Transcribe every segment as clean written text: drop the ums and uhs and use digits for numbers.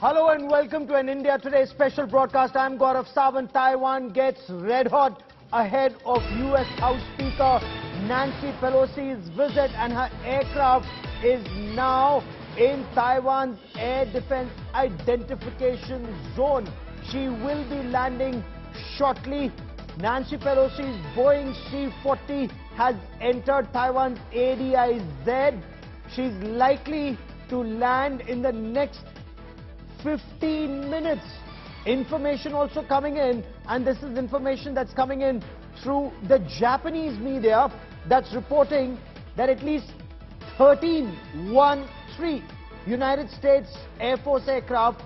Hello and welcome to an India Today special broadcast. I'm Gaurav Sawant. Taiwan gets red hot ahead of US House Speaker Nancy Pelosi's visit, and her aircraft is now in Taiwan's air defense identification zone. She will be landing shortly. Nancy Pelosi's Boeing C-40 has entered Taiwan's ADIZ. She's likely to land in the next 15 minutes. Information also coming in, and this is information that's coming in through the Japanese media that's reporting that at least 13 United States Air Force aircraft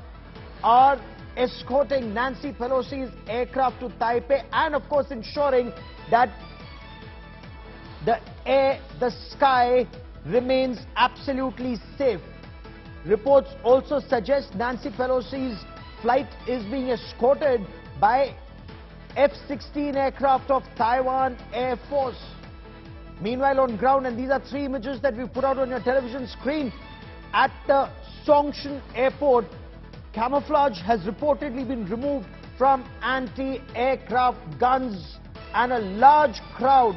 are escorting Nancy Pelosi's aircraft to Taipei, and of course ensuring that the sky remains absolutely safe. Reports also suggest Nancy Pelosi's flight is being escorted by F-16 aircraft of Taiwan Air Force. Meanwhile, on ground, and these are three images that we put out on your television screen, at the Songshan airport, camouflage has reportedly been removed from anti-aircraft guns, and a large crowd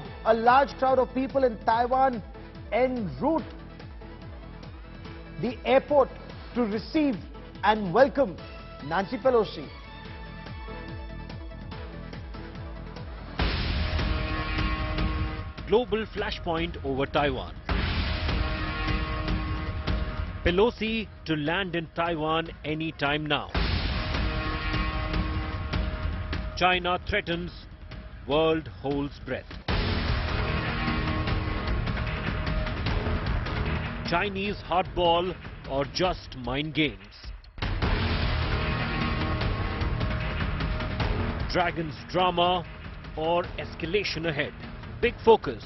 of people in Taiwan en route the airport to receive and welcome Nancy Pelosi. Global flashpoint over Taiwan. Pelosi to land in Taiwan any time now. China threatens, world holds breath. Chinese hardball or just mind games? Dragons drama or escalation ahead? Big focus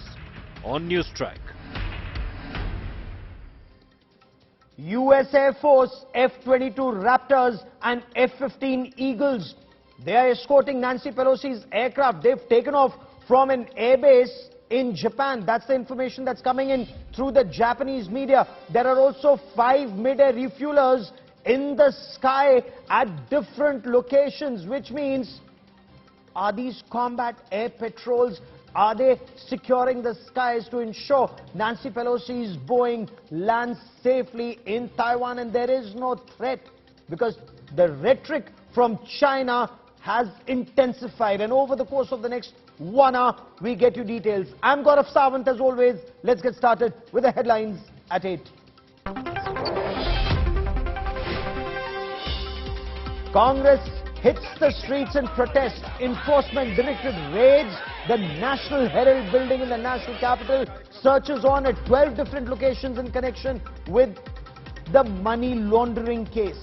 on News Strike. US Air Force F-22 Raptors and F-15 Eagles, they are escorting Nancy Pelosi's aircraft. They've taken off from an airbase in Japan. That's the information that's coming in through the Japanese media. There are also 5 mid-air refuelers in the sky at different locations, which means, are these combat air patrols? Are they securing the skies to ensure Nancy Pelosi's Boeing lands safely in Taiwan? And there is no threat, because the rhetoric from China has intensified, and over the course of the next 1 hour, we get you details. I'm Gaurav Sawant, as always. Let's get started with the headlines at 8. Congress hits the streets in protest. Enforcement Directorate raids the National Herald building in the national capital. Searches on at 12 different locations in connection with the money laundering case.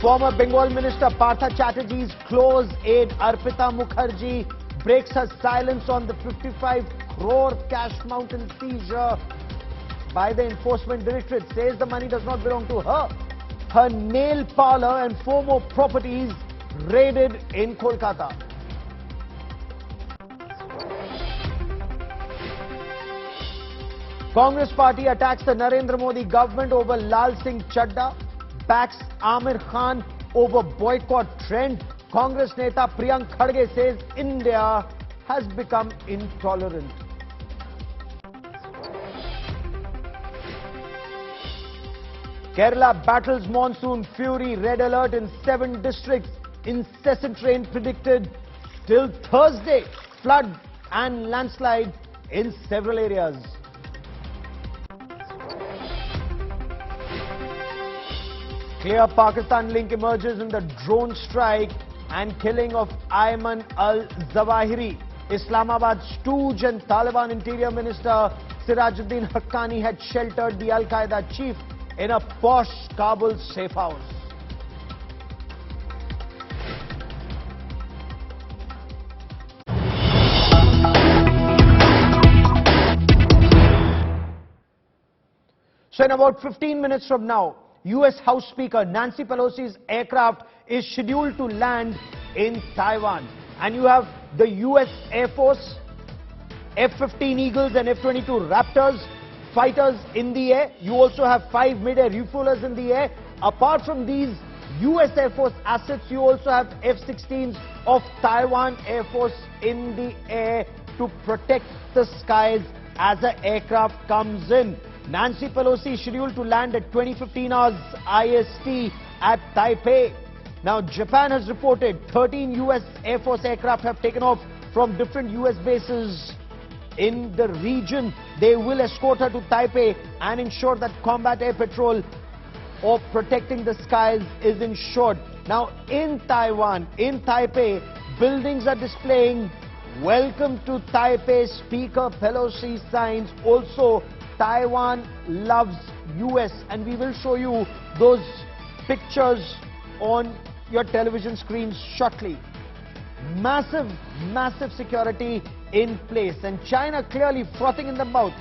Former Bengal Minister Partha Chatterjee's close aide Arpita Mukherjee breaks her silence on the 55 crore cash mountain seizure by the Enforcement Directorate. Says the money does not belong to her. Her nail parlour and 4 more properties raided in Kolkata. Congress party attacks the Narendra Modi government over Lal Singh Chadda. Backs Amir Khan over boycott trend. Congress Neta Priyank Kharge says India has become intolerant. Kerala battles monsoon fury. Red alert in 7 districts. Incessant rain predicted till Thursday. Flood and landslide in several areas. Clear Pakistan link emerges in the drone strike and killing of Ayman al-Zawahiri. Islamabad's stooge and Taliban Interior Minister Sirajuddin Haqqani had sheltered the Al-Qaeda chief in a posh Kabul safe house. So in about 15 minutes from now, US House Speaker Nancy Pelosi's aircraft is scheduled to land in Taiwan. And you have the US Air Force, F-15 Eagles and F-22 Raptors, fighters in the air. You also have 5 mid-air refuelers in the air. Apart from these US Air Force assets, you also have F-16s of Taiwan Air Force in the air to protect the skies as the aircraft comes in. Nancy Pelosi is scheduled to land at 20:15 hours IST at Taipei. Now, Japan has reported 13 US Air Force aircraft have taken off from different US bases in the region. They will escort her to Taipei and ensure that combat air patrol or protecting the skies is ensured. Now, in Taiwan, in Taipei, buildings are displaying "Welcome to Taipei, Speaker Pelosi" signs. Also, Taiwan loves US, and we will show you those pictures on your television screens shortly. Massive, massive security in place, and China clearly frothing in the mouth.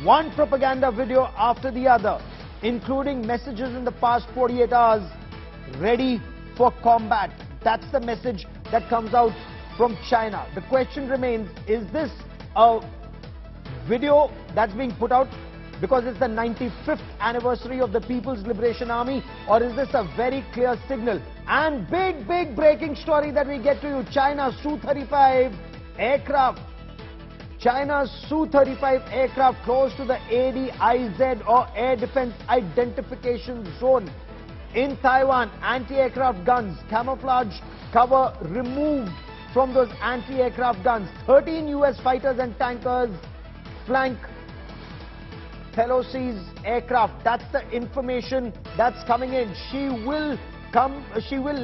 One propaganda video after the other, including messages in the past 48 hours, ready for combat. That's the message that comes out from China. The question remains, is this a video that's being put out because it's the 95th anniversary of the People's Liberation Army, or is this a very clear signal? And big breaking story that we get to you: China's Su-35 aircraft. China's Su-35 aircraft close to the ADIZ, or Air Defense Identification Zone. In Taiwan, anti-aircraft guns, camouflage cover removed from those anti-aircraft guns. 13 US fighters and tankers flank Pelosi's aircraft. That's the information that's coming in. She will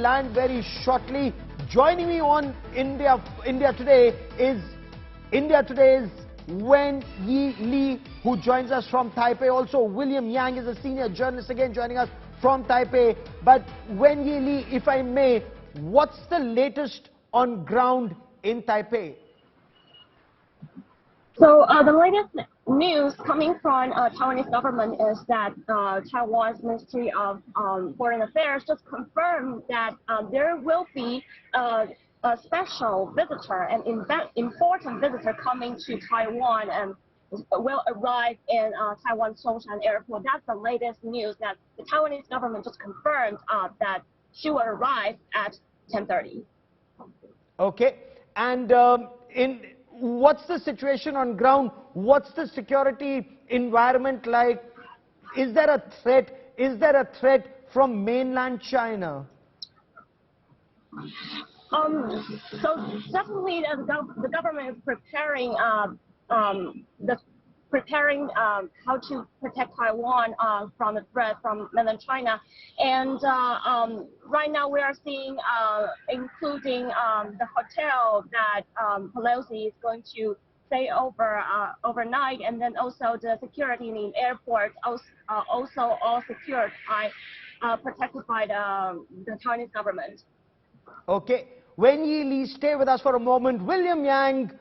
land very shortly. Joining me on India Today is Wen Yi Li, who joins us from Taipei. Also, William Yang is a senior journalist, again joining us from Taipei. But Wen Yi Li, if I may, what's the latest on ground in Taipei? So the latest news coming from Taiwanese government is that Taiwan's Ministry of Foreign Affairs just confirmed that there will be a special visitor, an important visitor coming to Taiwan, and will arrive in Taiwan Songshan Airport. That's the latest news, that the Taiwanese government just confirmed that she will arrive at 10:30. Okay, and what's the situation on ground? What's the security environment like? Is there a threat? Is there a threat from mainland China? So definitely the government is preparing how to protect Taiwan from the threat from mainland China. And right now we are seeing, including the hotel that Pelosi is going to stay overnight, and then also the security in the airport, also all secured protected by the Chinese government. Okay, Wen Yi Li, stay with us for a moment. William Yang,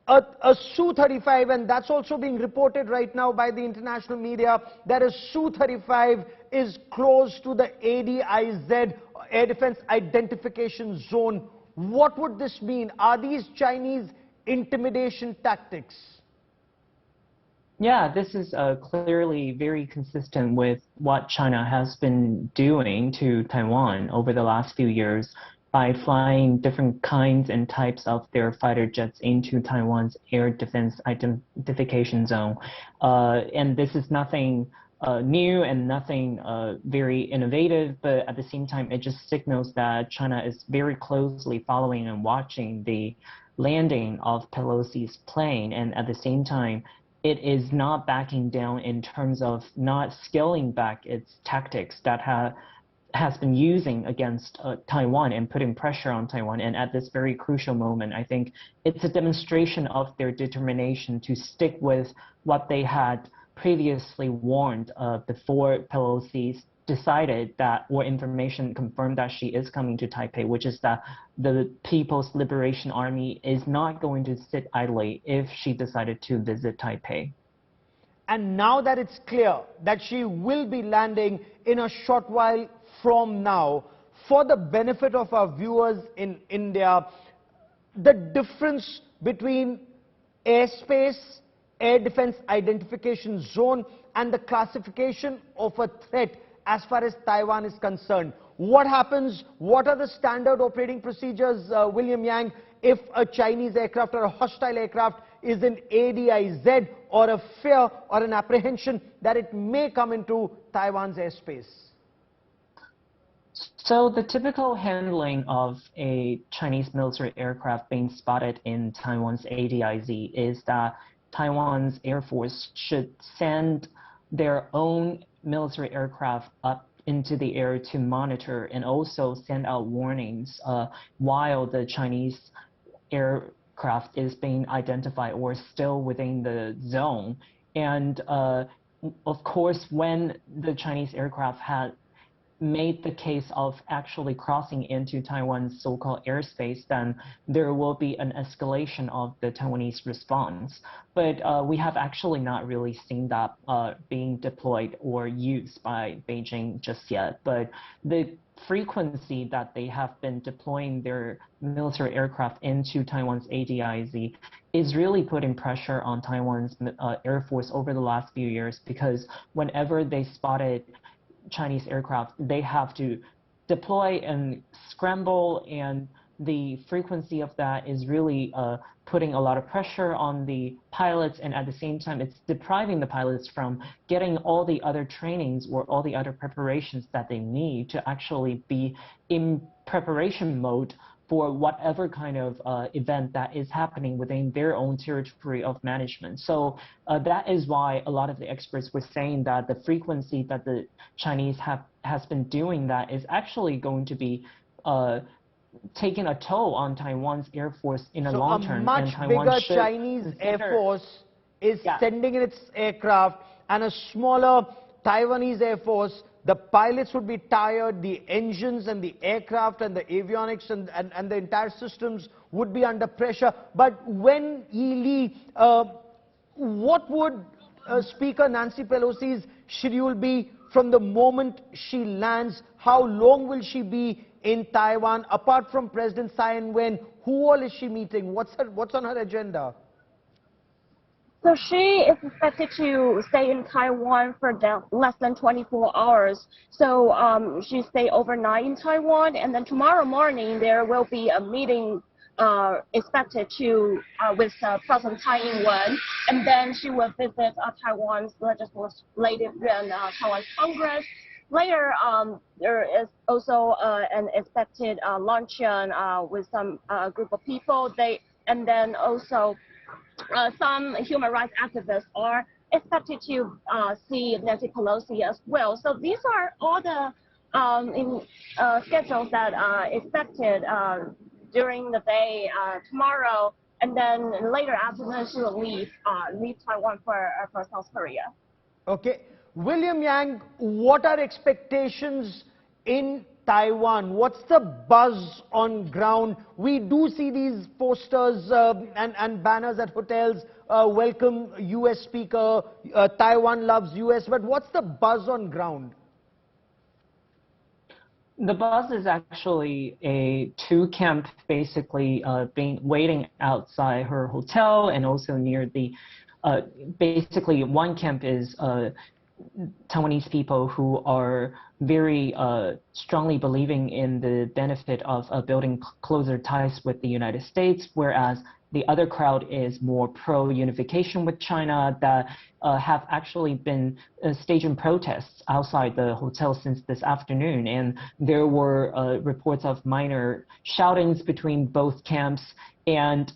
a Su-35, and that's also being reported right now by the international media, that a Su-35 is close to the ADIZ, Air Defense Identification Zone. What would this mean? Are these Chinese intimidation tactics? Yeah, this is clearly very consistent with what China has been doing to Taiwan over the last few years by flying different kinds and types of their fighter jets into Taiwan's Air Defense Identification Zone. And this is nothing new and nothing very innovative, but at the same time, it just signals that China is very closely following and watching the landing of Pelosi's plane, and at the same time, it is not backing down in terms of not scaling back its tactics that has been using against Taiwan and putting pressure on Taiwan. And at this very crucial moment, I think it's a demonstration of their determination to stick with what they had previously warned before Pelosi decided that, or information confirmed that she is coming to Taipei, which is that the People's Liberation Army is not going to sit idly if she decided to visit Taipei. And now that it's clear that she will be landing in a short while from now, for the benefit of our viewers in India, the difference between airspace air defense identification zone and the classification of a threat as far as Taiwan is concerned. What happens? What are the standard operating procedures, William Yang, if a Chinese aircraft or a hostile aircraft is in ADIZ, or a fear or an apprehension that it may come into Taiwan's airspace? So the typical handling of a Chinese military aircraft being spotted in Taiwan's ADIZ is that Taiwan's Air Force should send their own military aircraft up into the air to monitor and also send out warnings while the Chinese aircraft is being identified or still within the zone. And of course, when the Chinese aircraft had made the case of actually crossing into Taiwan's so-called airspace, then there will be an escalation of the Taiwanese response. But we have actually not really seen that being deployed or used by Beijing just yet. But the frequency that they have been deploying their military aircraft into Taiwan's ADIZ is really putting pressure on Taiwan's Air Force over the last few years, because whenever they spotted Chinese aircraft, they have to deploy and scramble, and the frequency of that is really putting a lot of pressure on the pilots, and at the same time it's depriving the pilots from getting all the other trainings or all the other preparations that they need to actually be in preparation mode for whatever kind of event that is happening within their own territory of management. So that is why a lot of the experts were saying that the frequency that the Chinese has been doing that is actually going to be taking a toll on Taiwan's Air Force in the long term. So a much bigger Chinese Air Force is sending in its aircraft, and a smaller Taiwanese Air Force, the pilots would be tired, the engines and the aircraft and the avionics and the entire systems would be under pressure. But when Yi Li, what would Speaker Nancy Pelosi's schedule be from the moment she lands? How long will she be in Taiwan? Apart from President Tsai Ing-wen, who all is she meeting? What's on her agenda? So she is expected to stay in Taiwan for less than 24 hours. So she stay overnight in Taiwan, and then tomorrow morning there will be a meeting expected to with President Tsai Ing-wen, and then she will visit Taiwan's legislative and Taiwan's Congress. Later, there is also an expected luncheon with some group of people. And then also some human rights activists are expected to see Nancy Pelosi as well. So these are all the schedules that are expected during the day tomorrow, and then later afternoon she will leave Taiwan for South Korea. Okay. William Yang, what are expectations in Taiwan? What's the buzz on ground? We do see these posters and banners at hotels, welcome US Speaker, Taiwan loves US, but what's the buzz on ground? The buzz is actually a two-camp, basically waiting outside her hotel, and also near the, basically one camp is Taiwanese people who are very strongly believing in the benefit of building closer ties with the United States, whereas the other crowd is more pro-unification with China that have actually been staging protests outside the hotel since this afternoon. And there were reports of minor shoutings between both camps. And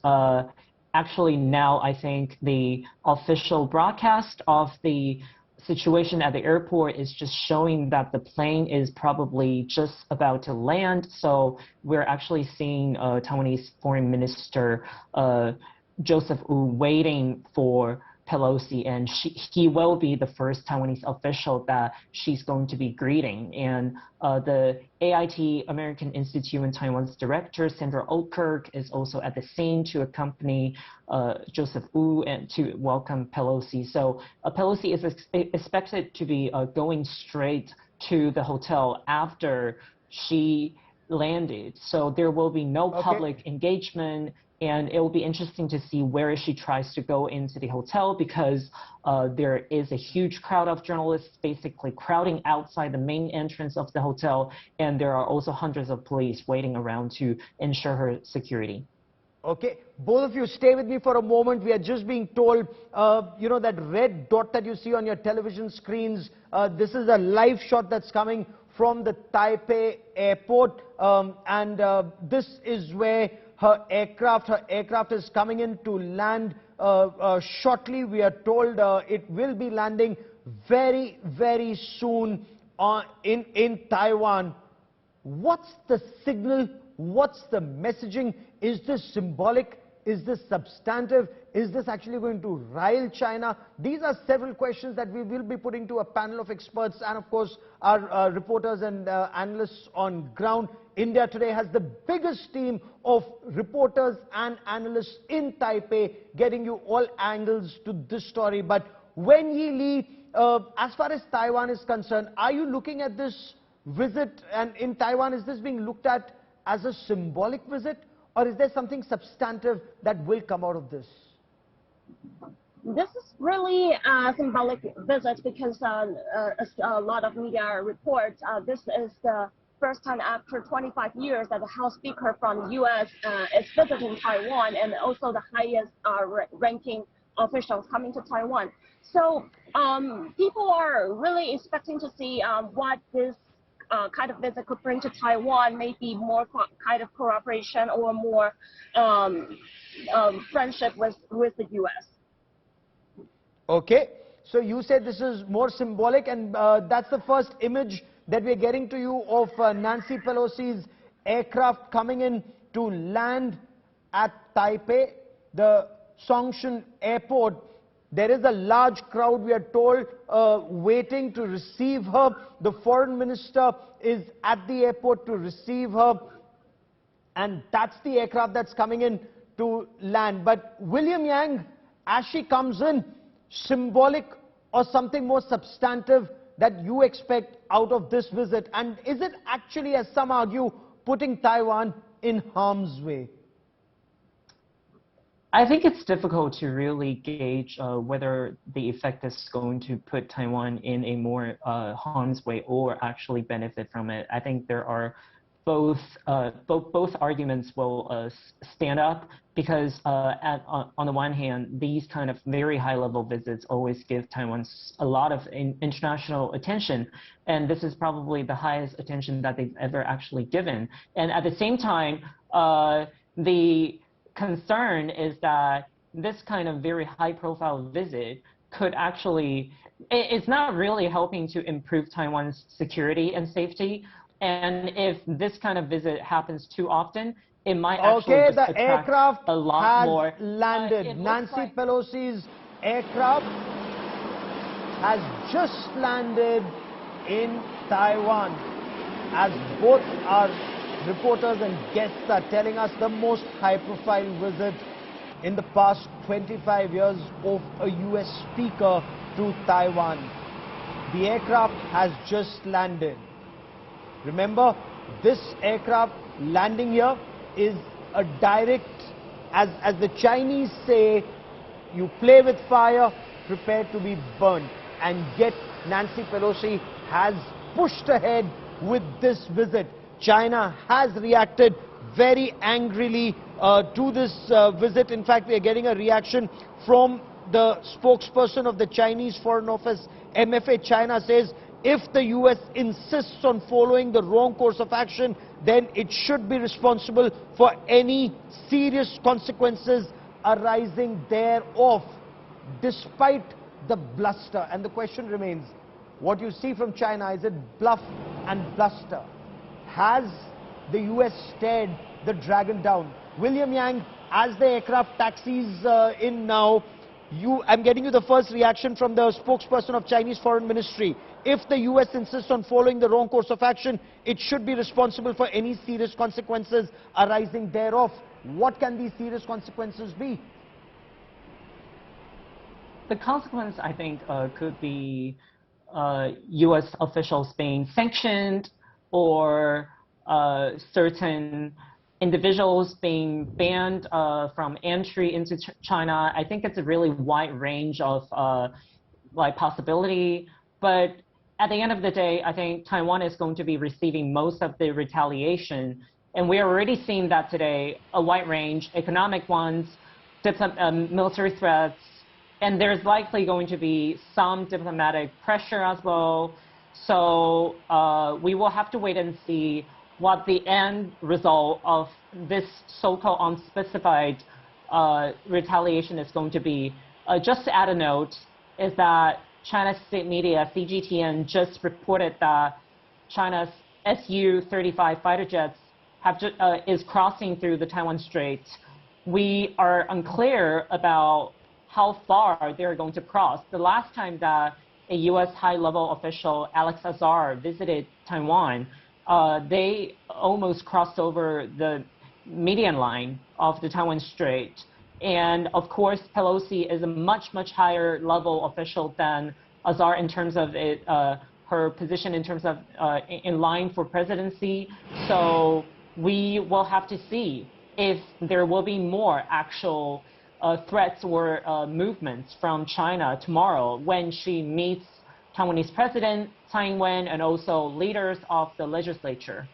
actually now I think the official broadcast of the situation at the airport is just showing that the plane is probably just about to land. So we're actually seeing Taiwanese Foreign Minister Joseph Wu waiting for Pelosi, and he will be the first Taiwanese official that she's going to be greeting. And the AIT, American Institute in Taiwan's director, Sandra Oakirk, is also at the scene to accompany Joseph Wu and to welcome Pelosi. So Pelosi is expected to be going straight to the hotel after she landed. So there will be no public engagement, And it will be interesting to see where she tries to go into the hotel, because there is a huge crowd of journalists basically crowding outside the main entrance of the hotel, and there are also hundreds of police waiting around to ensure her security. Okay, both of you stay with me for a moment. We are just being told, you know, that red dot that you see on your television screens, this is a live shot that's coming from the Taipei airport, and this is where her aircraft is coming in to land shortly. We are told it will be landing very, very soon in Taiwan. What's the signal? What's the messaging? Is this symbolic? Is this substantive? Is this actually going to rile China? These are several questions that we will be putting to a panel of experts and, of course, our reporters and analysts on ground. India Today has the biggest team of reporters and analysts in Taipei, getting you all angles to this story. But Wen Yi Li, as far as Taiwan is concerned, are you looking at this visit, and in Taiwan, is this being looked at as a symbolic visit, or is there something substantive that will come out of this? This is really a symbolic visit because as a lot of media reports, this is the first time after 25 years that the House Speaker from the U.S. Is visiting Taiwan, and also the highest ranking officials coming to Taiwan. So people are really expecting to see what this kind of visit could bring to Taiwan, maybe more kind of cooperation or more friendship with the U.S. Okay, so you said this is more symbolic, and that's the first image that we're getting to you of Nancy Pelosi's aircraft coming in to land at Taipei, the Songshan airport. There is a large crowd, we are told, waiting to receive her. The foreign minister is at the airport to receive her, and that's the aircraft that's coming in to land. But William Yang, as she comes in, symbolic or something more substantive that you expect out of this visit? And is it actually, as some argue, putting Taiwan in harm's way? I think it's difficult to really gauge whether the effect is going to put Taiwan in a more harm's way or actually benefit from it. I think there are both arguments will stand up, because on the one hand, these kind of very high-level visits always give Taiwan a lot of international attention, and this is probably the highest attention that they've ever actually given. And at the same time, the concern is that this kind of very high-profile visit could actually, it's not really helping to improve Taiwan's security and safety. And if this kind of visit happens too often, it might actually just the aircraft a lot has more. landed. Nancy Pelosi's aircraft has just landed in Taiwan, as both our reporters and guests are telling us, the most high-profile visit in the past 25 years of a U.S. speaker to Taiwan. The aircraft has just landed. Remember, this aircraft landing here is a direct, as the Chinese say, you play with fire, prepare to be burnt. And yet Nancy Pelosi has pushed ahead with this visit. China has reacted very angrily to this visit. In fact, we are getting a reaction from the spokesperson of the Chinese Foreign Office, MFA. China says, if the US insists on following the wrong course of action, then it should be responsible for any serious consequences arising thereof, despite the bluster. And the question remains, what you see from China, is it bluff and bluster? Has the US stared the dragon down? William Yang, as the aircraft taxis in now, I'm getting you the first reaction from the spokesperson of Chinese Foreign Ministry. If the US insists on following the wrong course of action, it should be responsible for any serious consequences arising thereof. What can these serious consequences be? The consequence, I think, could be US officials being sanctioned, or certain individuals being banned from entry into China. I think it's a really wide range of like possibility. But at the end of the day, I think Taiwan is going to be receiving most of the retaliation. And we're already seeing that today, a wide range, economic ones, military threats, and there's likely going to be some diplomatic pressure as well. So we will have to wait and see what the end result of this so-called unspecified retaliation is going to be. Just to add a note, is that China's state media, CGTN, just reported that China's Su-35 fighter jets is crossing through the Taiwan Strait. We are unclear about how far they're going to cross. The last time that a U.S. high-level official, Alex Azar, visited Taiwan, they almost crossed over the median line of the Taiwan Strait. And of course, Pelosi is a much, much higher level official than Azar in terms of her position in terms of in line for presidency. So we will have to see if there will be more actual threats or movements from China tomorrow when she meets Taiwanese President Tsai Ing-wen and also leaders of the legislature.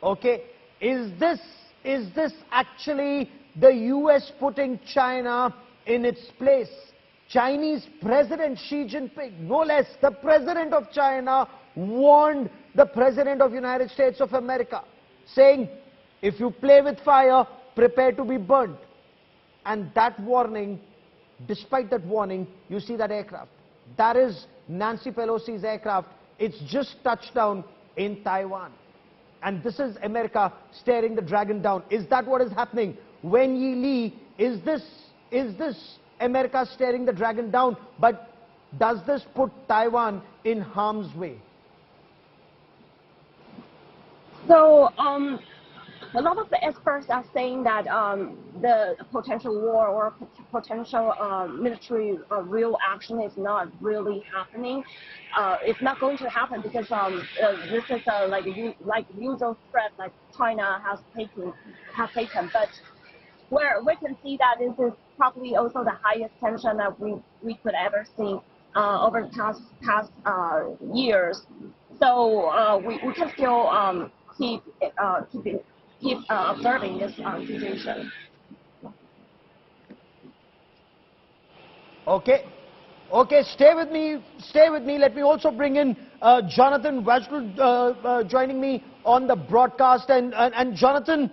Okay, is this actually the U.S. putting China in its place? Chinese President Xi Jinping, no less, the President of China, warned the President of the United States of America, saying, if you play with fire, prepare to be burnt. And that warning, despite that warning, you see that aircraft. That is Nancy Pelosi's aircraft. It's just touched down in Taiwan. And this is America staring the dragon down. Is that what is happening? Wen Yi Li, is this America staring the dragon down? But does this put Taiwan in harm's way? So, a lot of the experts are saying that the potential war or potential military real action is not really happening. It's not going to happen because this is like usual threat like China has taken. But where we can see that this is probably also the highest tension that we could ever see over the past years. So we can still keep observing this situation. Okay, stay with me. Let me also bring in Jonathan Wajrud joining me on the broadcast. And Jonathan,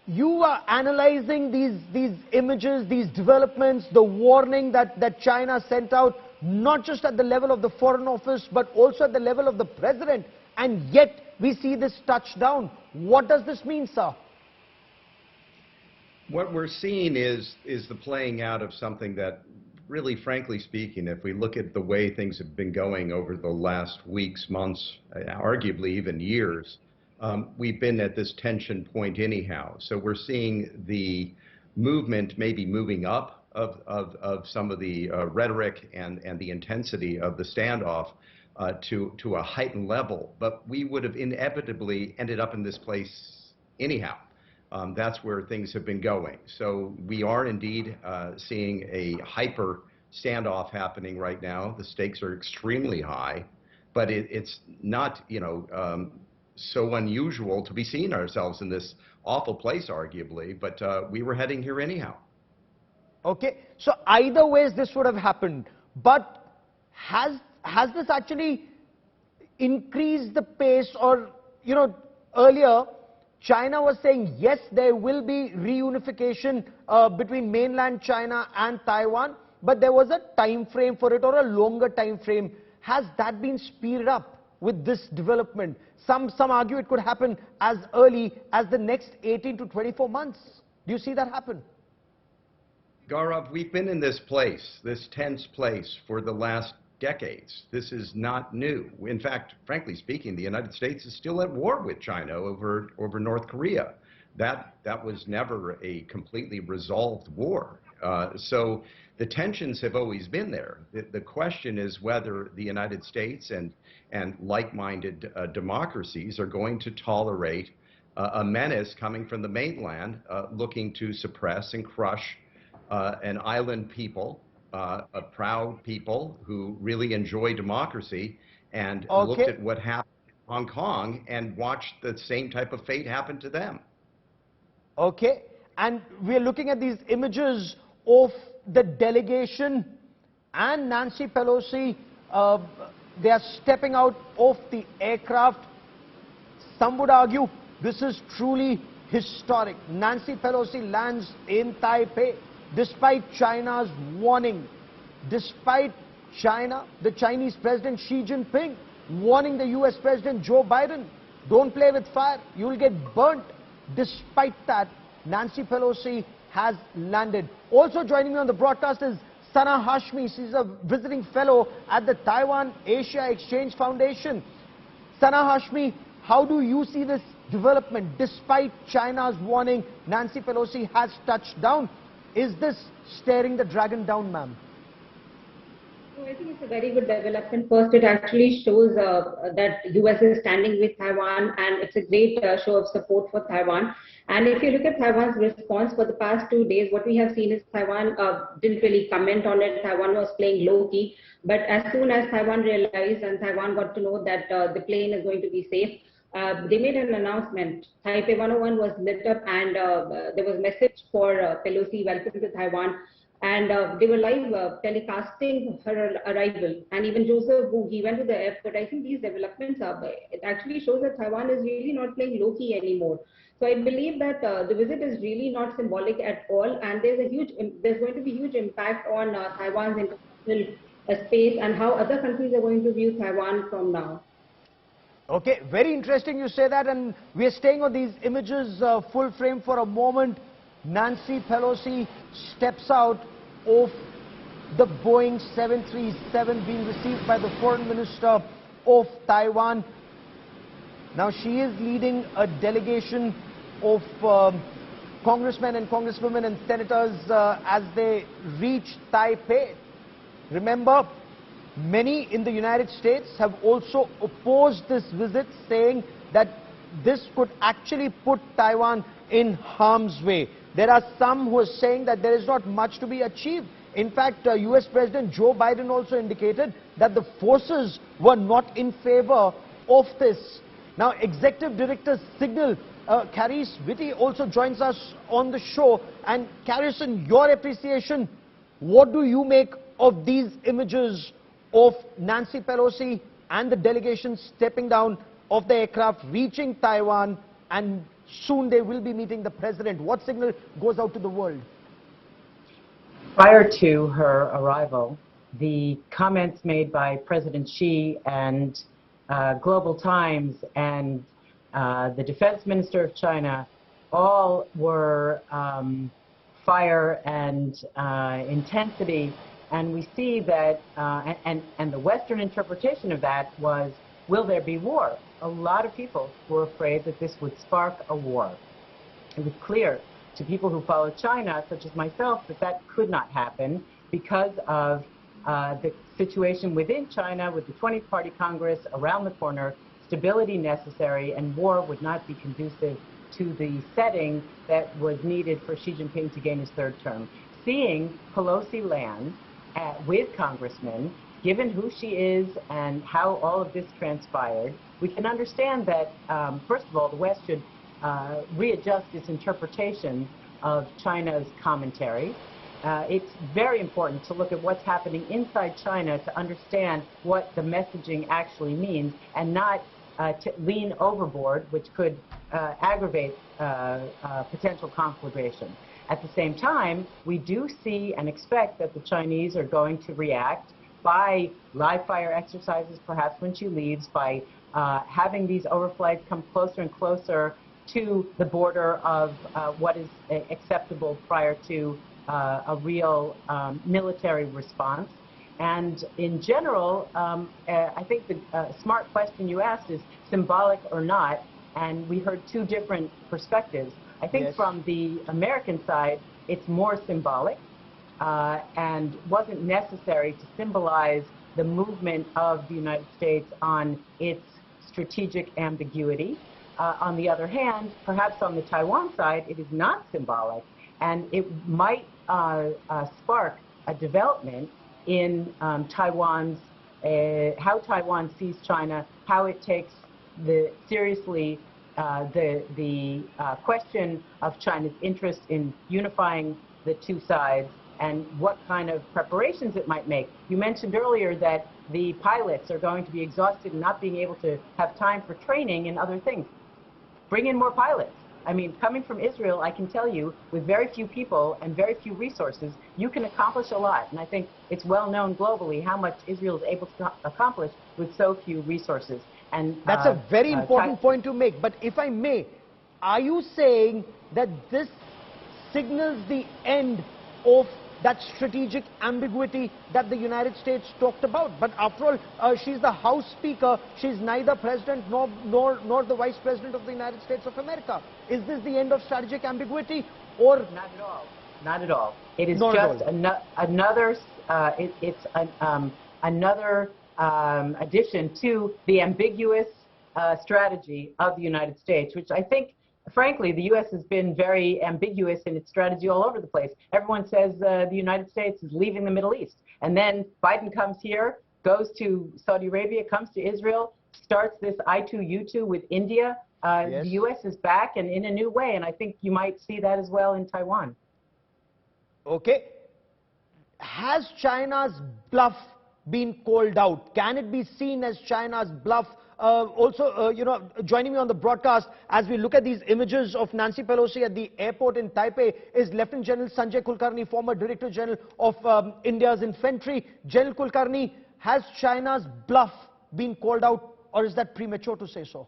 you are analyzing these images, these developments, the warning that China sent out, not just at the level of the Foreign Office, but also at the level of the President. And yet, we see this touchdown. What does this mean, sir? What we're seeing is the playing out of something that, really, frankly speaking, if we look at the way things have been going over the last weeks, months, arguably even years, we've been at this tension point anyhow. So we're seeing the movement maybe moving up of some of the rhetoric and the intensity of the standoff to a heightened level, but we would have inevitably ended up in this place anyhow. That's where things have been going. So we are indeed seeing a hyper standoff happening right now. The stakes are extremely high, but it's not, so unusual to be seeing ourselves in this awful place, arguably, but we were heading here anyhow. Okay, so either ways this would have happened, but has this actually increased the pace? Or, earlier China was saying, yes, there will be reunification between mainland China and Taiwan, but there was a time frame for it, or a longer time frame. Has that been speeded up with this development? Some argue it could happen as early as the next 18 to 24 months. Do you see that happen? Gaurav, we've been in this place, this tense place, for the last decades. This is not new. In fact, frankly speaking, the United States is still at war with China over North Korea. That was never a completely resolved war. So the tensions have always been there. The question is whether the United States and like-minded democracies are going to tolerate a menace coming from the mainland, looking to suppress and crush an island people, a proud people who really enjoy democracy, and looked at what happened in Hong Kong and watched the same type of fate happen to them. Okay, and we're looking at these images of the delegation and Nancy Pelosi. They are stepping out of the aircraft. Some would argue this is truly historic. Nancy Pelosi lands in Taipei despite China's warning. Despite China, the Chinese President Xi Jinping warning the US President Joe Biden, don't play with fire, you'll get burnt. Despite that, Nancy Pelosi has landed. Also joining me on the broadcast is Sana Hashmi. She's a visiting fellow at the Taiwan Asia Exchange Foundation. Sana Hashmi, how do you see this development? Despite China's warning, Nancy Pelosi has touched down. Is this staring the dragon down, ma'am? I think it's a very good development. First, it actually shows that US is standing with Taiwan, and it's a great show of support for Taiwan. And if you look at Taiwan's response for the past 2 days, what we have seen is Taiwan didn't really comment on it. Taiwan was playing low-key. But as soon as Taiwan realized and Taiwan got to know that the plane is going to be safe, they made an announcement. Taipei 101 was lit up, and there was a message for Pelosi, welcome to Taiwan. And they were live telecasting her arrival. And even Joseph Wu, he went to the airport. I think these developments, it actually shows that Taiwan is really not playing low-key anymore. So I believe that the visit is really not symbolic at all. And there's going to be huge impact on Taiwan's international space and how other countries are going to view Taiwan from now. Okay, very interesting you say that, and we're staying on these images full frame for a moment. Nancy Pelosi steps out of the Boeing 737 being received by the Foreign Minister of Taiwan. Now she is leading a delegation of congressmen and congresswomen and senators as they reach Taipei. Remember, many in the United States have also opposed this visit, saying that this could actually put Taiwan in harm's way. There are some who are saying that there is not much to be achieved. In fact, US President Joe Biden also indicated that the forces were not in favor of this. Now, Executive Director Signal, Caris Whitty, also joins us on the show. And Carison, your appreciation, what do you make of these images of Nancy Pelosi and the delegation stepping down of the aircraft, reaching Taiwan, and soon they will be meeting the president? What signal goes out to the world? Prior to her arrival, the comments made by President Xi and Global Times and the defense minister of China all were fire and intensity. And we see that, and the Western interpretation of that was, will there be war? A lot of people were afraid that this would spark a war. It was clear to people who follow China, such as myself, that that could not happen because of the situation within China with the 20th Party Congress around the corner, stability necessary, and war would not be conducive to the setting that was needed for Xi Jinping to gain his third term. Seeing Pelosi land with congressmen, given who she is and how all of this transpired, we can understand that, first of all, the West should readjust its interpretation of China's commentary. It's very important to look at what's happening inside China to understand what the messaging actually means, and not to lean overboard, which could aggravate potential conflagration. At the same time, we do see and expect that the Chinese are going to react by live fire exercises, perhaps when she leaves, by having these overflights come closer and closer to the border of what is acceptable prior to a real military response. And in general, I think the smart question you asked is symbolic or not, and we heard two different perspectives. I think from the American side, it's more symbolic and wasn't necessary to symbolize the movement of the United States on its strategic ambiguity. on the other hand, perhaps on the Taiwan side, it is not symbolic, and it might spark a development in Taiwan's, how Taiwan sees China, how it takes seriously the question of China's interest in unifying the two sides and what kind of preparations it might make. You mentioned earlier that the pilots are going to be exhausted and not being able to have time for training and other things. Bring in more pilots. I mean, coming from Israel, I can tell you, with very few people and very few resources, you can accomplish a lot. And I think it's well known globally how much Israel is able to accomplish with so few resources. And that's a very important point to make. But if I may, are you saying that this signals the end of that strategic ambiguity that the United States talked about? But after all, she's the House Speaker. She's neither President nor the Vice President of the United States of America. Is this the end of strategic ambiguity, or not at all? Not at all. It is not just another. Another addition to the ambiguous strategy of the United States, which I think, frankly, the U.S. has been very ambiguous in its strategy all over the place. Everyone says the United States is leaving the Middle East. And then Biden comes here, goes to Saudi Arabia, comes to Israel, starts this I2U2 with India. Yes. The U.S. is back and in a new way, and I think you might see that as well in Taiwan. Okay. Has China's bluff been called out? Can it be seen as China's bluff? Joining me on the broadcast as we look at these images of Nancy Pelosi at the airport in Taipei is Lieutenant General Sanjay Kulkarni, former Director General of India's infantry. General Kulkarni, has China's bluff been called out, or is that premature to say so?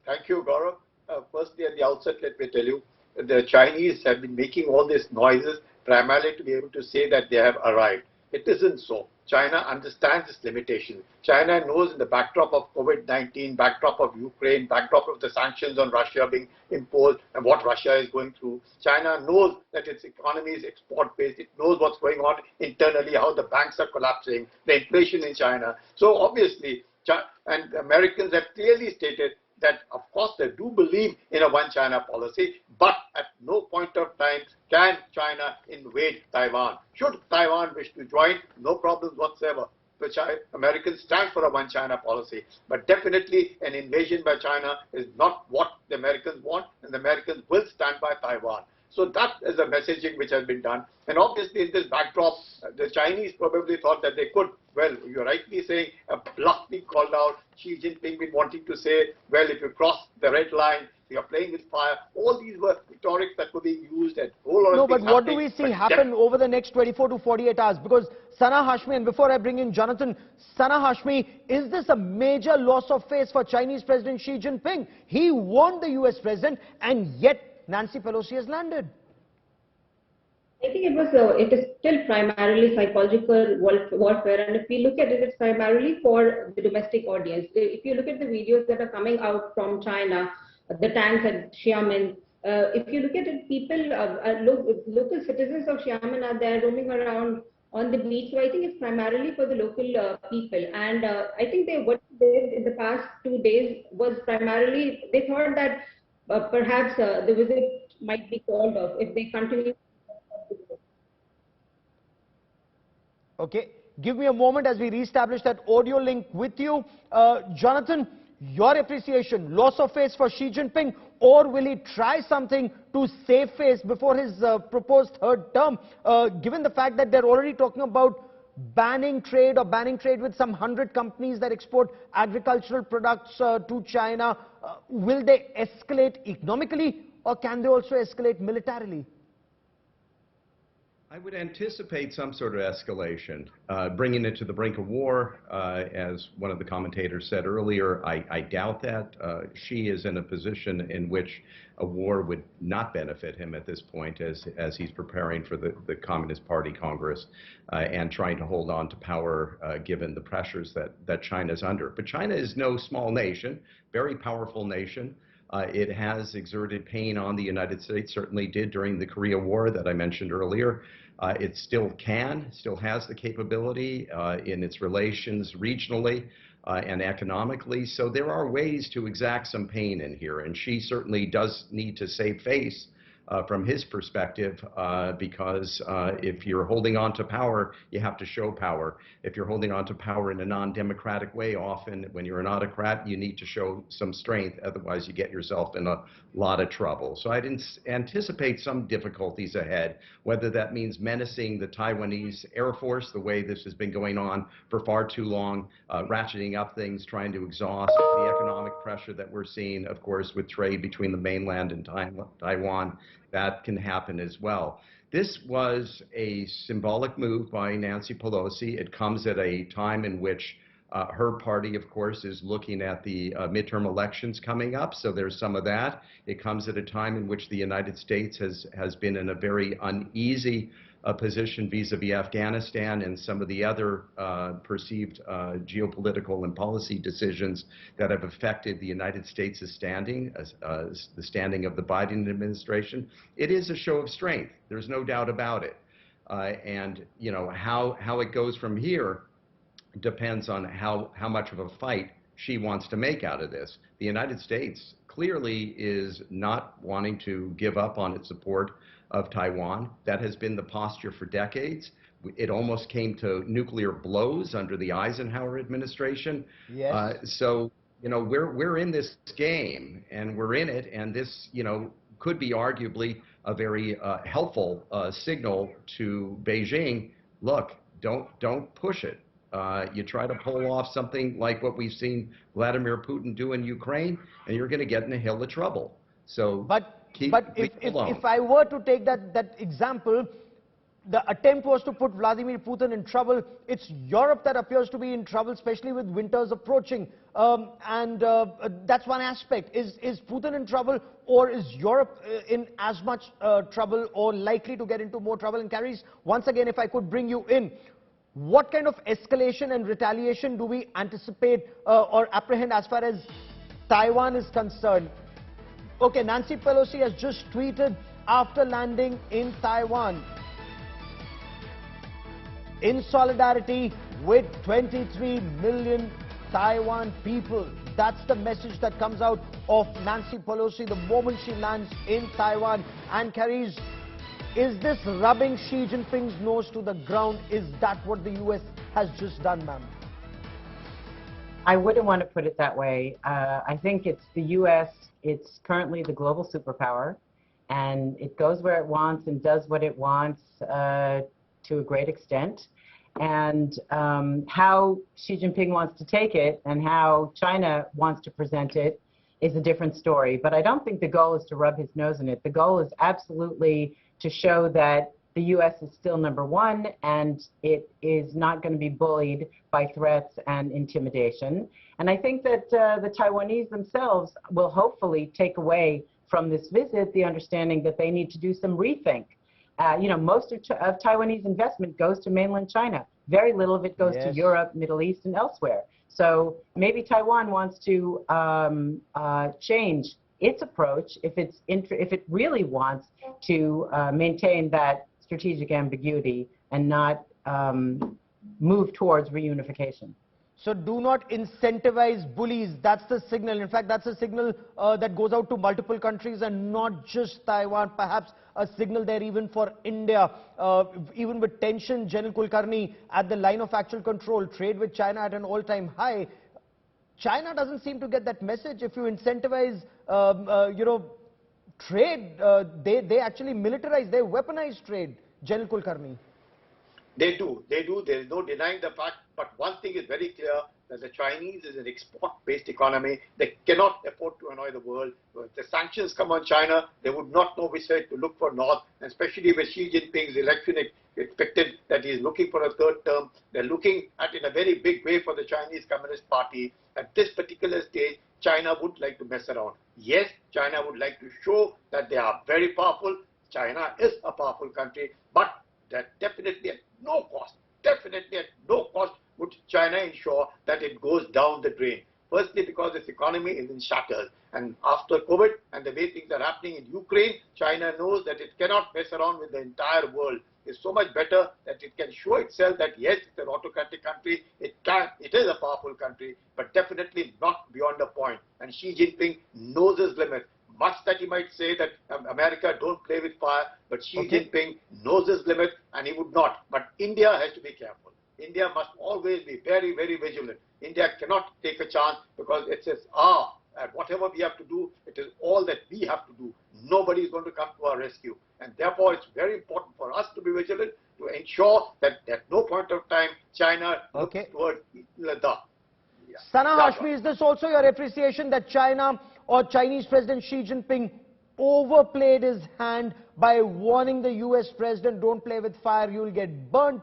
Thank you, Gaurav. Firstly, at the outset, let me tell you, the Chinese have been making all these noises primarily to be able to say that they have arrived. It isn't so. China understands its limitations. China knows in the backdrop of COVID-19, backdrop of Ukraine, backdrop of the sanctions on Russia being imposed and what Russia is going through. China knows that its economy is export-based. It knows what's going on internally, how the banks are collapsing, the inflation in China. So obviously, and Americans have clearly stated that, of course, they do believe in a one-China policy, but at no point of time can China invade Taiwan. Should Taiwan wish to join, no problems whatsoever. The Americans stand for a one-China policy, but definitely an invasion by China is not what the Americans want, and the Americans will stand by Taiwan. So that is the messaging which has been done. And obviously in this backdrop, the Chinese probably thought that they could, well, you're rightly saying, a bluff being called out, Xi Jinping been wanting to say, well, if you cross the red line, you're playing with fire. All these were rhetorics that were being used and whole lot of things. No, but what do we see happen over the next 24 to 48 hours? Because Sana Hashmi, and before I bring in Jonathan, Sana Hashmi, is this a major loss of face for Chinese President Xi Jinping? He warned the US President, and yet Nancy Pelosi has landed. I think it is still primarily psychological warfare, and if we look at it, it's primarily for the domestic audience. If you look at the videos that are coming out from China, the tanks at Xiamen, if you look at it, people, local citizens of Xiamen are there roaming around on the beach. So I think it's primarily for the local people. And I think what they did in the past 2 days was primarily, they thought that perhaps the visit might be called off if they continue. Okay, give me a moment as we reestablish that audio link with you. Jonathan, your appreciation, loss of face for Xi Jinping, or will he try something to save face before his proposed third term, given the fact that they're already talking about banning trade with some 100 companies that export agricultural products to China? Will they escalate economically, or can they also escalate militarily? I would anticipate some sort of escalation, bringing it to the brink of war. As one of the commentators said earlier, I doubt that. Xi is in a position in which a war would not benefit him at this point, as he's preparing for the Communist Party Congress and trying to hold on to power given the pressures that China's under. But China is no small nation, very powerful nation. It has exerted pain on the United States, certainly did during the Korea War that I mentioned earlier. It still has the capability in its relations regionally and economically. So there are ways to exact some pain in here, and Xi certainly does need to save face from his perspective, because if you're holding on to power, you have to show power. If you're holding on to power in a non-democratic way, often when you're an autocrat, you need to show some strength, otherwise you get yourself in a lot of trouble. So I'd anticipate some difficulties ahead, whether that means menacing the Taiwanese Air Force, the way this has been going on for far too long, ratcheting up things, trying to exhaust the economic pressure that we're seeing, of course, with trade between the mainland and Taiwan. That can happen as well. This was a symbolic move by Nancy Pelosi. It comes at a time in which her party, of course, is looking at the midterm elections coming up, so there's some of that. It comes at a time in which the United States has been in a very uneasy position vis-a-vis Afghanistan and some of the other perceived geopolitical and policy decisions that have affected the United States' standing, the standing of the Biden administration. It is a show of strength. There's no doubt about it. And you know, how it goes from here depends on how much of a fight she wants to make out of this. The United States clearly is not wanting to give up on its support of Taiwan. That has been the posture for decades. It almost came to nuclear blows under the Eisenhower administration. Yes. So, you know, we're in this game, and we're in it, and this, you know, could be arguably a very helpful signal to Beijing. Look, don't push it. You try to pull off something like what we've seen Vladimir Putin do in Ukraine, and you're going to get in a hill of trouble. So, but if I were to take that example, the attempt was to put Vladimir Putin in trouble. It's Europe that appears to be in trouble, especially with winters approaching. That's one aspect. Is Putin in trouble, or is Europe in as much trouble, or likely to get into more trouble? And Carries, once again, if I could bring you in, what kind of escalation and retaliation do we anticipate or apprehend as far as Taiwan is concerned? Okay, Nancy Pelosi has just tweeted after landing in Taiwan, in solidarity with 23 million Taiwan people. That's the message that comes out of Nancy Pelosi the moment she lands in Taiwan. And Carries, is this rubbing Xi Jinping's nose to the ground? Is that what the US has just done, ma'am? I wouldn't want to put it that way. I think it's the US, it's currently the global superpower, and it goes where it wants and does what it wants to a great extent. And how Xi Jinping wants to take it and how China wants to present it is a different story. But I don't think the goal is to rub his nose in it. The goal is absolutely to show that the U.S. is still number one, and it is not going to be bullied by threats and intimidation. And I think that the Taiwanese themselves will hopefully take away from this visit the understanding that they need to do some rethink. You know, most of Taiwanese investment goes to mainland China. Very little of it goes to Europe, Middle East, and elsewhere. So maybe Taiwan wants to change its approach if it really wants to maintain that strategic ambiguity and not move towards reunification. So do not incentivize bullies. That's the signal. In fact, that's a signal that goes out to multiple countries and not just Taiwan. Perhaps a signal there even for India. Even with tension, General Kulkarni at the line of actual control, trade with China at an all-time high. China doesn't seem to get that message. If you incentivize, you know, trade, they actually militarize, they weaponize trade, General Kulkarni. They do. There is no denying the fact. But one thing is very clear, that the Chinese is an export-based economy. They cannot afford to annoy the world. If the sanctions come on China, they would not know which side to look for north, and especially with Xi Jinping's election expected that he is looking for a third term. They're looking at in a very big way for the Chinese Communist Party. At this particular stage, China would like to mess around. Yes, China would like to show that they are very powerful. China is a powerful country, but that definitely at no cost, would China ensure that it goes down the drain. Firstly, because its economy is in shatters. And after COVID and the way things are happening in Ukraine, China knows that it cannot mess around with the entire world. It's so much better that it can show itself that yes, it's an autocratic country, it is a powerful country, but definitely not beyond a point. And Xi Jinping knows his limits. Much that he might say that America don't play with fire, but Xi Jinping knows his limit and he would not. But India has to be careful. India must always be very, very vigilant. India cannot take a chance because it says, whatever we have to do, it is all that we have to do. Nobody is going to come to our rescue. And therefore, it's very important for us to be vigilant to ensure that at no point of time, China looks towards Ladakh. Yeah. Sana Hashmi, is this also your appreciation that China or Chinese President Xi Jinping overplayed his hand by warning the US President, don't play with fire, you'll get burnt,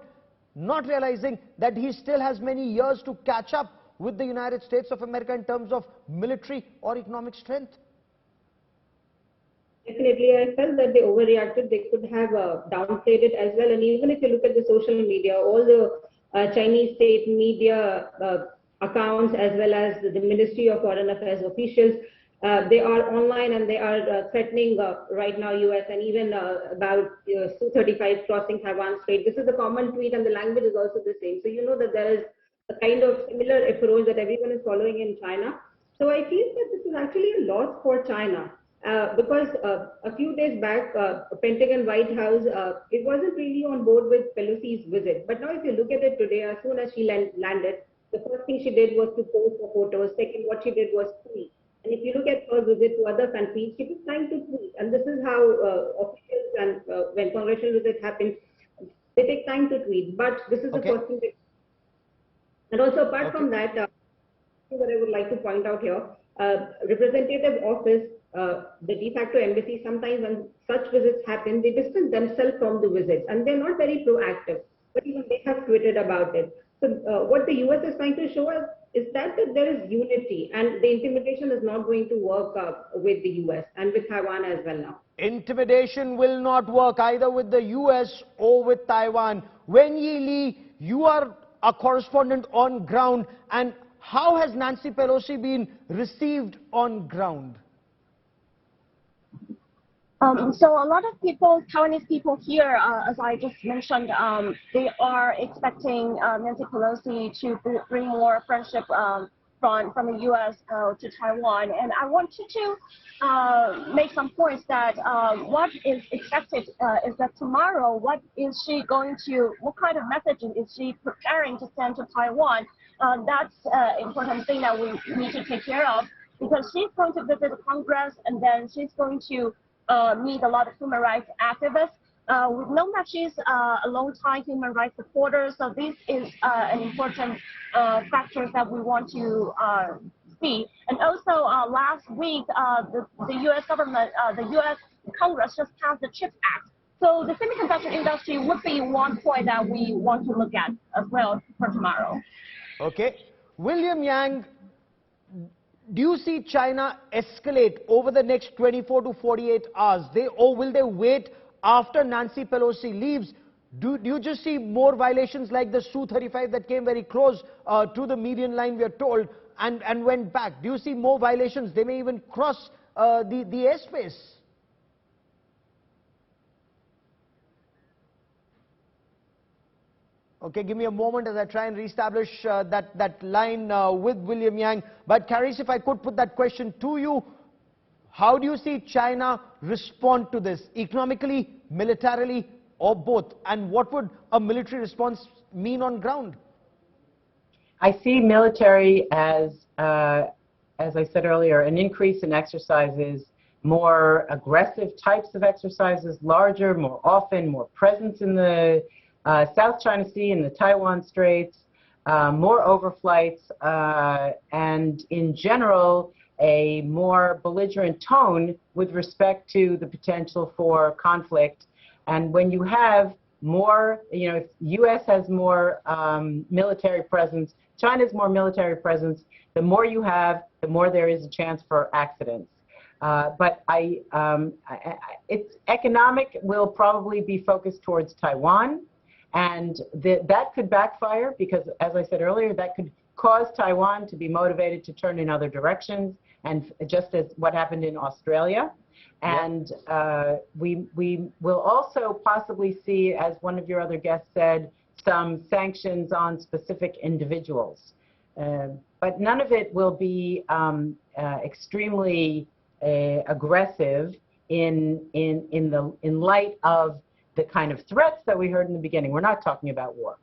not realizing that he still has many years to catch up with the United States of America in terms of military or economic strength? Definitely, I felt that they overreacted. They could have downplayed it as well. And even if you look at the social media, all the Chinese state media accounts as well as the Ministry of Foreign Affairs officials, they are online and they are threatening right now US and even about Su-35 crossing Taiwan Strait. This is a common tweet and the language is also the same. So you know that there is a kind of similar approach that everyone is following in China. So I feel that this is actually a loss for China. Because a few days back, Pentagon White House, it wasn't really on board with Pelosi's visit. But now if you look at it today, as soon as she landed, the first thing she did was to post the photos. Second, what she did was tweet. And if you look at her visit to other countries, she took time to tweet. And this is how officials and when congressional visits happen, they take time to tweet. But this is the first thing that... And also apart from that, what I would like to point out here, representative office, the de facto embassy, sometimes when such visits happen, they distance themselves from the visits and they're not very proactive, but even they have tweeted about it. So what the US is trying to show us is that there is unity and the intimidation is not going to work with the US and with Taiwan as well now. Intimidation will not work either with the US or with Taiwan. Wen Yi Li, you are a correspondent on ground, and how has Nancy Pelosi been received on ground? So a lot of people, Taiwanese people here, as I just mentioned, they are expecting Nancy Pelosi to bring more friendship from the U.S. To Taiwan. And I wanted to make some points that what is expected is that tomorrow, what kind of message is she preparing to send to Taiwan? That's an important thing that we need to take care of, because she's going to visit the Congress and then she's going to meet a lot of human rights activists. We've known that she's a long-time human rights supporter, so this is an important factor that we want to see. And also, last week, the U.S. government, the U.S. Congress just passed the CHIPS Act. So the semiconductor industry would be one point that we want to look at as well for tomorrow. Okay. William Yang, do you see China escalate over the next 24 to 48 hours? Or will they wait after Nancy Pelosi leaves? Do you just see more violations like the Su-35 that came very close to the median line, we are told, and went back? Do you see more violations? They may even cross the airspace. Okay, give me a moment as I try and reestablish that line with William Yang. But Caris, if I could put that question to you, how do you see China respond to this, economically, militarily, or both? And what would a military response mean on ground? I see military as I said earlier, an increase in exercises, more aggressive types of exercises, larger, more often, more presence in the South China Sea and the Taiwan Straits, more overflights, and in general, a more belligerent tone with respect to the potential for conflict. And when you have more, if U.S. has more military presence, China's more military presence, the more you have, the more there is a chance for accidents. But it's economic will probably be focused towards Taiwan. And that could backfire because, as I said earlier, that could cause Taiwan to be motivated to turn in other directions, and just as what happened in Australia. And we will also possibly see, as one of your other guests said, some sanctions on specific individuals. But none of it will be extremely aggressive in light of the kind of threats that we heard in the beginning. We're not talking about war.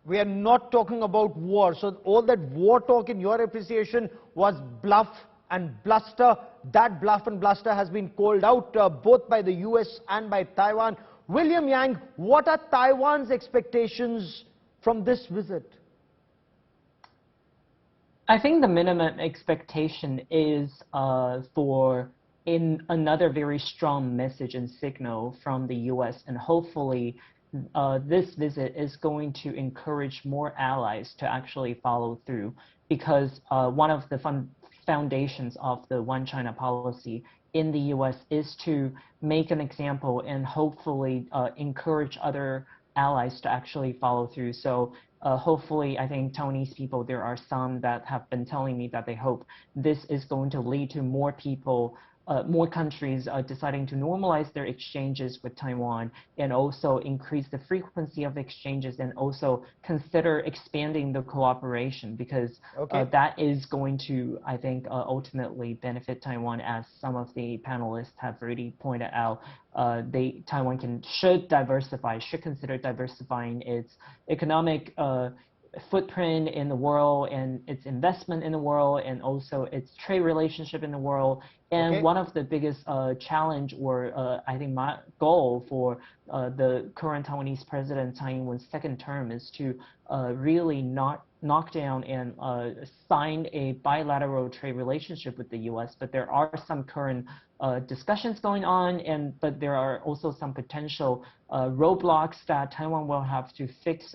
We are not talking about war. So all that war talk, in your appreciation, was bluff and bluster. That bluff and bluster has been called out both by the US and by Taiwan. William Yang, what are Taiwan's expectations from this visit? I think the minimum expectation is for another very strong message and signal from the US, and hopefully this visit is going to encourage more allies to actually follow through, because one of the foundations of the One China policy in the US is to make an example and hopefully encourage other allies to actually follow through. So hopefully, I think Tony's people, there are some that have been telling me that they hope this is going to lead to more people, more countries deciding to normalize their exchanges with Taiwan, and also increase the frequency of exchanges, and also consider expanding the cooperation, because that is going to, I think, ultimately benefit Taiwan, as some of the panelists have already pointed out. Taiwan should consider diversifying its economic footprint in the world, and its investment in the world, and also its trade relationship in the world. And one of the biggest challenge, or I think my goal for the current Taiwanese president, Tsai Ing-wen's second term, is to really knock down and sign a bilateral trade relationship with the US. But there are some current discussions going on, but there are also some potential roadblocks that Taiwan will have to fix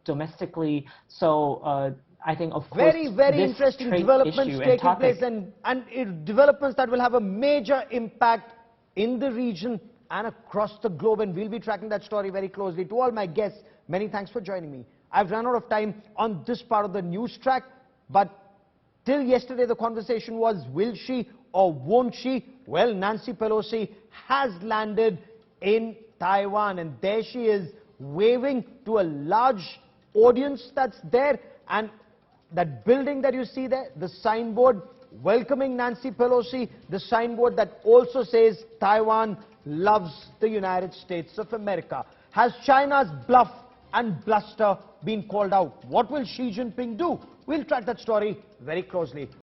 domestically. So I think, of course, very interesting developments taking place, and developments that will have a major impact in the region and across the globe, and we'll be tracking that story very closely. To all my guests, many thanks for joining me. I've run out of time on this part of the news track, but till yesterday the conversation was, will she or won't she? Well, Nancy Pelosi has landed in Taiwan, and there she is, waving to a large audience that's there. And that building that you see there, the signboard welcoming Nancy Pelosi, the signboard that also says Taiwan loves the United States of America. Has China's bluff and bluster been called out? What will Xi Jinping do? We'll track that story very closely.